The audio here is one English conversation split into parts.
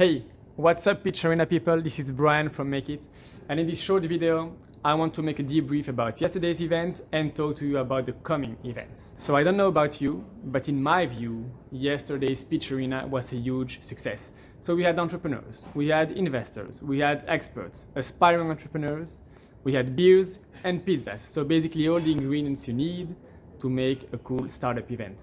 Hey, what's up Pitch Arena people? This is Bryan from Make It, and in this short video I want to make a debrief about yesterday's event and talk to you about the coming events. So I don't know about you, but in my view, yesterday's Pitch Arena was a huge success. So we had entrepreneurs, we had investors, we had experts, aspiring entrepreneurs, we had beers and pizzas. So basically all the ingredients you need to make a cool startup event.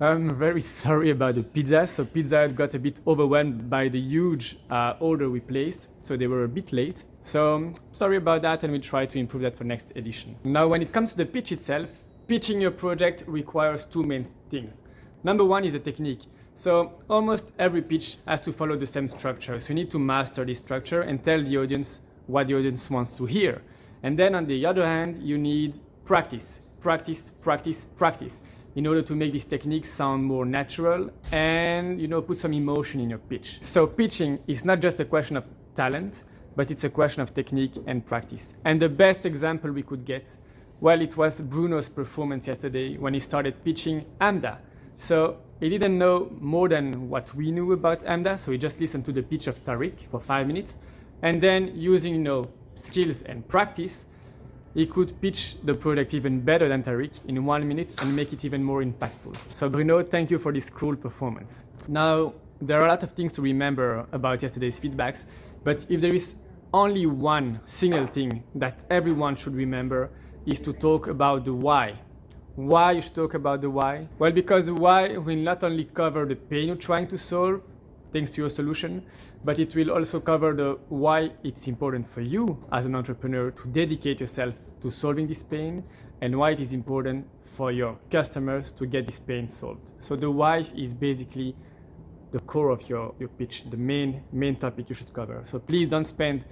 I'm very sorry about the pizza. So Pizza Hut got a bit overwhelmed by the huge order we placed, so they were a bit late. So sorry about that, and we'll try to improve that for next edition. Now, when it comes to the pitch itself, pitching your project requires two main things. Number one is the technique. So almost every pitch has to follow the same structure. So you need to master this structure and tell the audience what the audience wants to hear. And then on the other hand, you need practice in order to make this technique sound more natural and, put some emotion in your pitch. So pitching is not just a question of talent, but it's a question of technique and practice. And the best example we could get, well, it was Bruno's performance yesterday when he started pitching AMDA. So he didn't know more than what we knew about AMDA, so he just listened to the pitch of Tariq for 5 minutes, and then using, skills and practice, he could pitch the product even better than Tariq in 1 minute and make it even more impactful. So Bruno, thank you for this cool performance. Now, there are a lot of things to remember about yesterday's feedbacks, but if there is only one single thing that everyone should remember, is to talk about the why. Why you should talk about the why? Well, because the why will not only cover the pain you're trying to solve, thanks to your solution, but it will also cover the why it's important for you as an entrepreneur to dedicate yourself to solving this pain, and why it is important for your customers to get this pain solved. So the why is basically the core of your pitch, the main topic you should cover. So please don't spend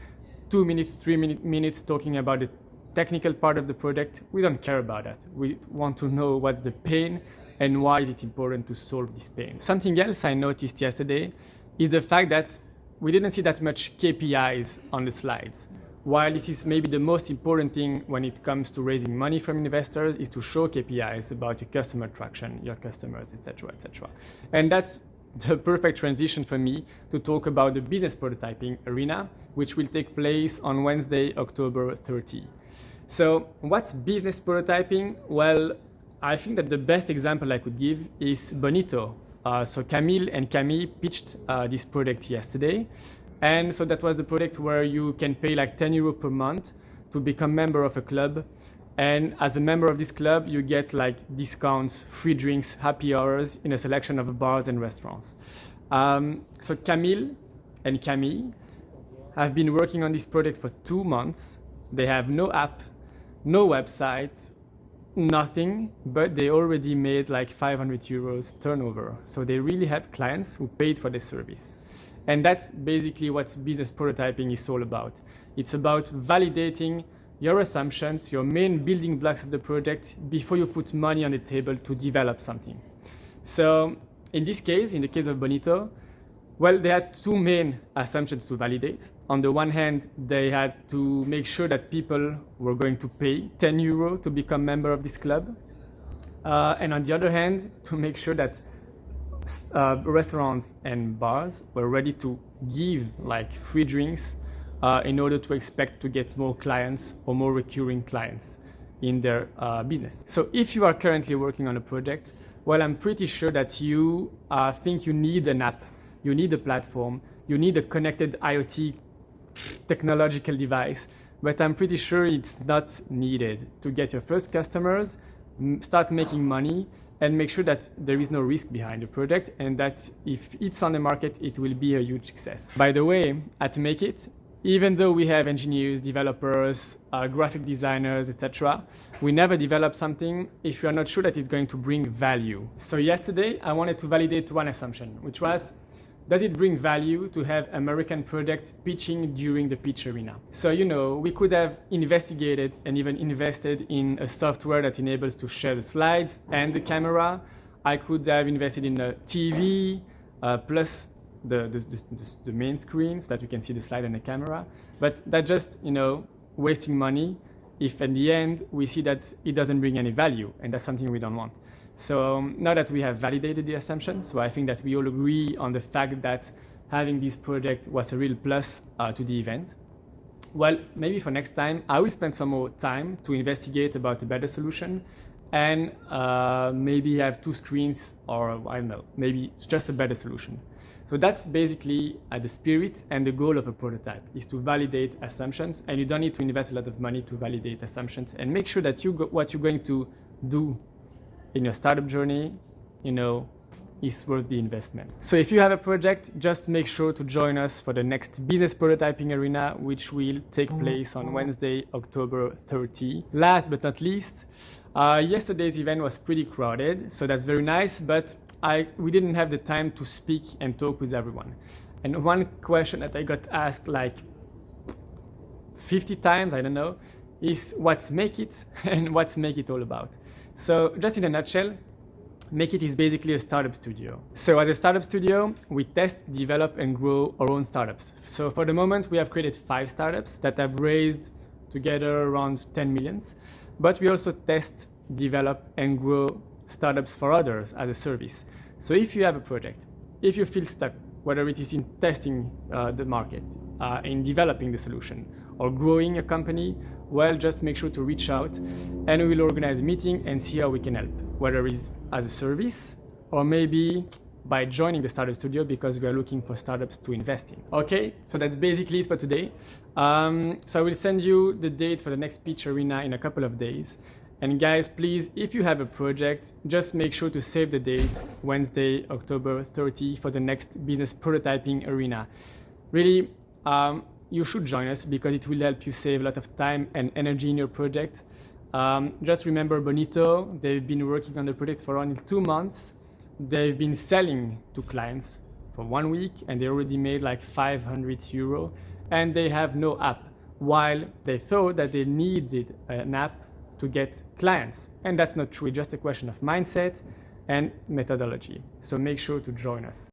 2 minutes, 3 minutes talking about the technical part of the project. We don't care about that. We want to know what's the pain and why is it important to solve this pain. Something else I noticed yesterday is the fact that we didn't see that much KPIs on the slides. While this is maybe the most important thing when it comes to raising money from investors, is to show KPIs about your customer traction, your customers, etc., etc. And that's the perfect transition for me to talk about the business prototyping arena, which will take place on Wednesday, October 30. So what's business prototyping? Well, I think that the best example I could give is Bonito. So Camille and Camille pitched this product yesterday. And so that was the product where you can pay like 10 euro per month to become member of a club. And as a member of this club, you get like discounts, free drinks, happy hours in a selection of bars and restaurants. So Camille and Camille have been working on this product for 2 months. They have no app, no website, nothing, but they already made like 500 euros turnover. So they really have clients who paid for their service. And that's basically what business prototyping is all about. It's about validating your assumptions, your main building blocks of the project before you put money on the table to develop something. So in this case, in the case of Bonito, well, they had two main assumptions to validate. On the one hand, they had to make sure that people were going to pay 10 euro to become member of this club. And on the other hand, to make sure that restaurants and bars were ready to give like free drinks in order to expect to get more clients or more recurring clients in their business. So if you are currently working on a project, well, I'm pretty sure that you think you need an app, you need a platform, you need a connected IoT technological device, but I'm pretty sure it's not needed to get your first customers, start making money, and make sure that there is no risk behind the project, and that if it's on the market, it will be a huge success. By the way, at Make It, even though we have engineers, developers, graphic designers, etc., we never develop something if we are not sure that it's going to bring value. So yesterday, I wanted to validate one assumption, which was, does it bring value to have American product pitching during the pitch arena? So, we could have investigated and even invested in a software that enables to share the slides and the camera. I could have invested in a TV plus the main screen so that you can see the slide and the camera. But that just, wasting money if in the end we see that it doesn't bring any value, and that's something we don't want. So now that we have validated the assumption, so I think that we all agree on the fact that having this project was a real plus to the event. Well, maybe for next time, I will spend some more time to investigate about a better solution and maybe have 2 screens, or I don't know, maybe it's just a better solution. So that's basically the spirit and the goal of a prototype, is to validate assumptions, and you don't need to invest a lot of money to validate assumptions, and make sure that what you're going to do in your startup journey, is worth the investment. So if you have a project, just make sure to join us for the next business prototyping arena, which will take place on Wednesday, October 30. Last but not least, yesterday's event was pretty crowded, so that's very nice, but we didn't have the time to speak and talk with everyone. And one question that I got asked like 50 times, I don't know, is what's Make It and what's Make It all about. So just in a nutshell, Make It is basically a startup studio. So as a startup studio, we test, develop, and grow our own startups. So for the moment, we have created 5 startups that have raised together around 10 millions. But we also test, develop, and grow startups for others as a service. So if you have a project, if you feel stuck, whether it is in testing the market, in developing the solution, or growing a company, well, just make sure to reach out and we will organize a meeting and see how we can help, whether it's as a service or maybe by joining the startup studio, because we are looking for startups to invest in. Okay, so that's basically it for today. So I will send you the date for the next pitch arena in a couple of days. And guys, please, if you have a project, just make sure to save the date, Wednesday, October 30, for the next business prototyping arena. Really, you should join us because it will help you save a lot of time and energy in your project. Just remember Bonito, they've been working on the project for only 2 months. They've been selling to clients for 1 week and they already made like 500 euro, and they have no app, while they thought that they needed an app to get clients. And that's not true, it's just a question of mindset and methodology. So make sure to join us.